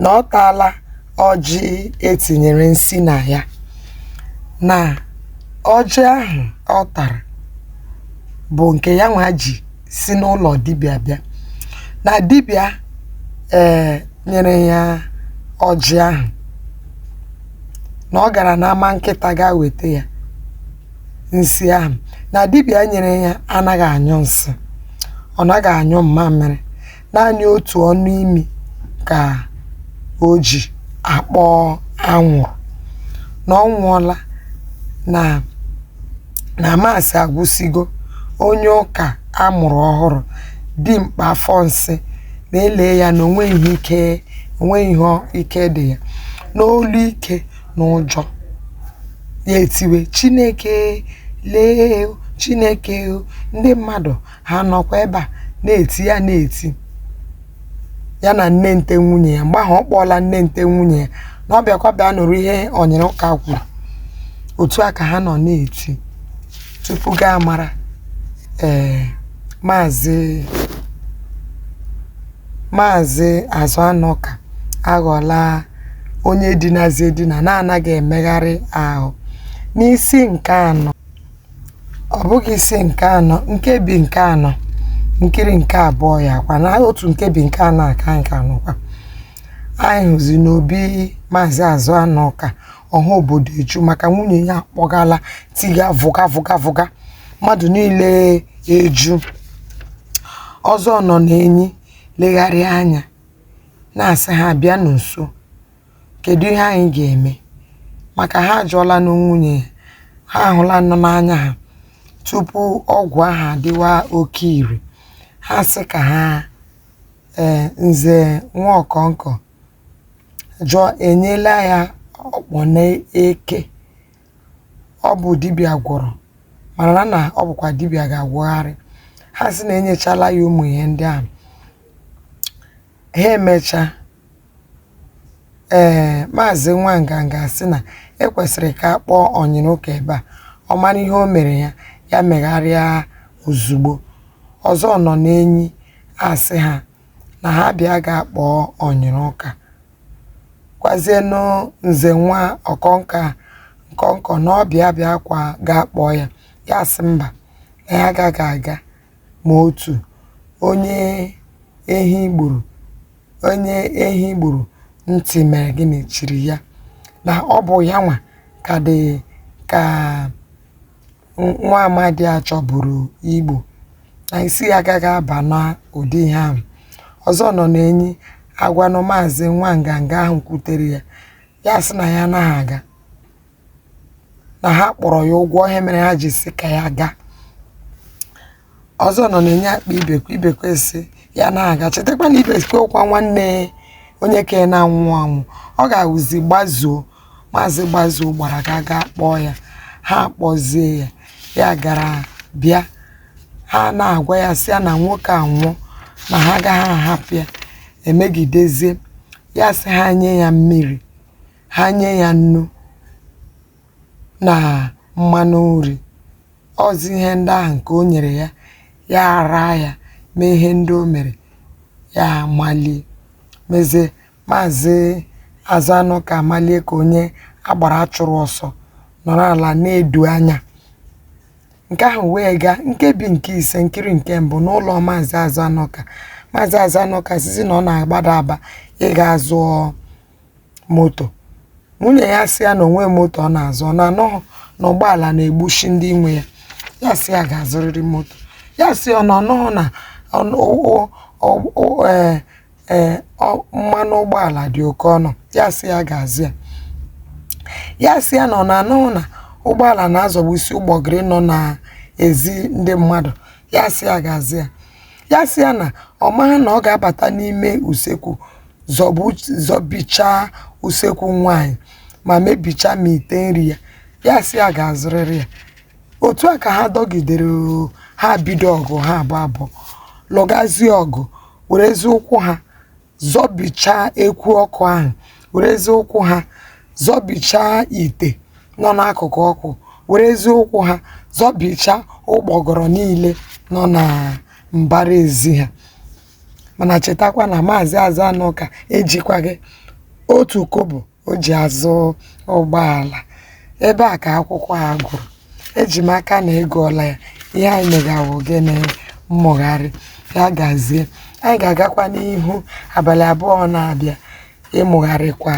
na ọ taala ọjị etinyere nsị na ya, na ọjị ahụ ọ tara bụ nke ya nwa ji si n'ụlọ dibịa bịa, na dibịa nyere ya ọjị ahụ, na ọ gara n'ama nkịta ga weta ya nsị ahụ, na dibịa nyere ya anaghị anyụ nsị, ọ naghị anyụ mmamịrị, naanị otu ọnụ imi ka o ji akpọ anwụrụ, na ọ nwụọla, na maasị agwụsigo. Onye ụka amụrụ ọhụrụ, dimkpa afọ nsị na-ele ya na onweghị ike dị ya, n'olu ike na ụjọ ya etiwe, Chineke lee, Chineke. Ndị mmadụ ha nọkwa ebe a na-eti ya na nne nte nwunye ya. Mgbe ahụ ọ kpọọla nne nte nwunye ya na ọ bịakwa bịa nụrụ ihe ọnyere ụka kwuru. Otu a ka ha nọ na-eti tupu gaa mara Maazị Azụanọka aghọla onye dinazi edina na-anaghị emegharị ahụ. N'isi nke anọ, ọ bụghị isi nke anọ, nkebi nke anọ, nkiri nke abụọ ya kwa na otu nkebi nke anọ aka nke anọkwa, anyị hụzi n'obi Maazị Azụanọka ọha obodo eju maka nwunye ya akpọgala tiga vụga, mmadụ niile eju. Ọzọ nọ n'enyi legharịa anya na-asị ha bịa nso, kedu ihe anyị ga-eme, maka ha ajụọla na nwunye ha ahụla nọ n'anya ha tupu ọgwụ ahụ adịwa oke ire. Ha sị ka ha Nze Nwaọkọnkọ jụọ enyela ya ọkpọ na-eke. Ọ bụ dibịa gwọrọ, mana na ọ bụkwa dibịa ga-agwọgharị. Ha sị na enyechala ya ụmụ ihe ndị ahụ. Ha emecha, Maazị Nwanganga sị na ekwesịrị ka a kpọọ ọnyere ụka ebe a, ọ mara ihe o mere ya, ya megharịa ozugbo. Ọzọ nọ n'enyi asị ha na ha bịa ga-akpọọ ọnyere ụka, gwazienụ Nze Nwaọkọnkọ na ọ bịa kwa ga-akpọọ ya. Ya sị mba, na ya agaghị aga ma otu. Onye ehi gburu ntị mere gịnị chiri ya, na ọ bụ ya nwa ka nwa amadi a chọburu igbo, na isi ya agaghị aba n'ụdị ihe ahụ. Ọzọ nọ n'enyi agwanụ Maazị Nwanganga ahụ kwutere ya, ya sị na ya anaghị aga, na ha kpọrọ ya ụgwọ ihe mere ha ji sị ka ya gaa. Ọzọ nọ n'enyi akpa ibekwe sị ya anaghị aga. Chetakwa na ibekwe ụkwa nwanne onye ka na-anwụ anwụ, ọ ga-awụzi Gbazuo. Maazị Gbazuo gbara ga kpọọ ya, ha kpọzie ya gara bịa. Ha na-agwa ya sị ya na nwoke anwụọ, na ha agaghị ahapụ ya, emegidezie ya. Sị ha nye ya mmiri, ha nye ya nnu na mmanụ nri. Ọzi ihe ndị ahụ nke o nyere ya, ya ara ya mee ihe ndị o mere, ya malie mezie. Maazị Azụanọka amalie ka onye agbara achụrụ ọsọ nọrọ ala na-edu anya. Nke ahụ wee gaa nkebi nke ise, nkiri nke mbụ n'ụlọ Maazị Azụanọka. Maazị Azụanọka sizi na ọ na-agbada aba ịga zụọ moto. Nwunye ya sị ya na onwe moto ọ na-azụ, na anọghị na ụgbọala na-egbuchi ndị nwe ya. Ya sị ya ga-azụrịrị moto. Ya sị ọ nọghị na mmanụ ụgbọala dị oke ọnụ. Ya sị ya ga-azụ ya. Ya sị ya na ọ na-anọghị na ụgbọala na-azọgbusi ụgbọgịrị nọ n'ezi ndị mmadụ. Ya sị ya ga-azụ ya. Ya sị ya na ọ maghị na ọ ga-abata n'ime usekwu zọbichaa usekwu nwaanyị ma mebichaa ma ite nri ya. Ya sị ya ga-azụrịrị ya. Otu a ka ha dọgidere, ha bido ọgụ ha abụọ lụgazie ọgụ, werezi ụkwụ ha zọbichaa ekwu ọkụ ahụ, werezi ụkwụ ha zọbichaa ite nọ n'akụkụ ọkụ, werezi ụkwụ ha zọbichaa ụgbọgọrọ niile nọ na mbara ezi ha. Mana chetakwa na Maazị Azụanọka ejikwaghị otu kobo o ji azụ ụgbọala. Ebe a ka akwụkwọ a gụrụ. Eji m aka na ị gụọla ya. Ihe anyị megawo gịnị mmụgharị. Ya gazie. Anyị ga-agakwa n'ihu abalị abụọ na-abịa ịmụgharịkwa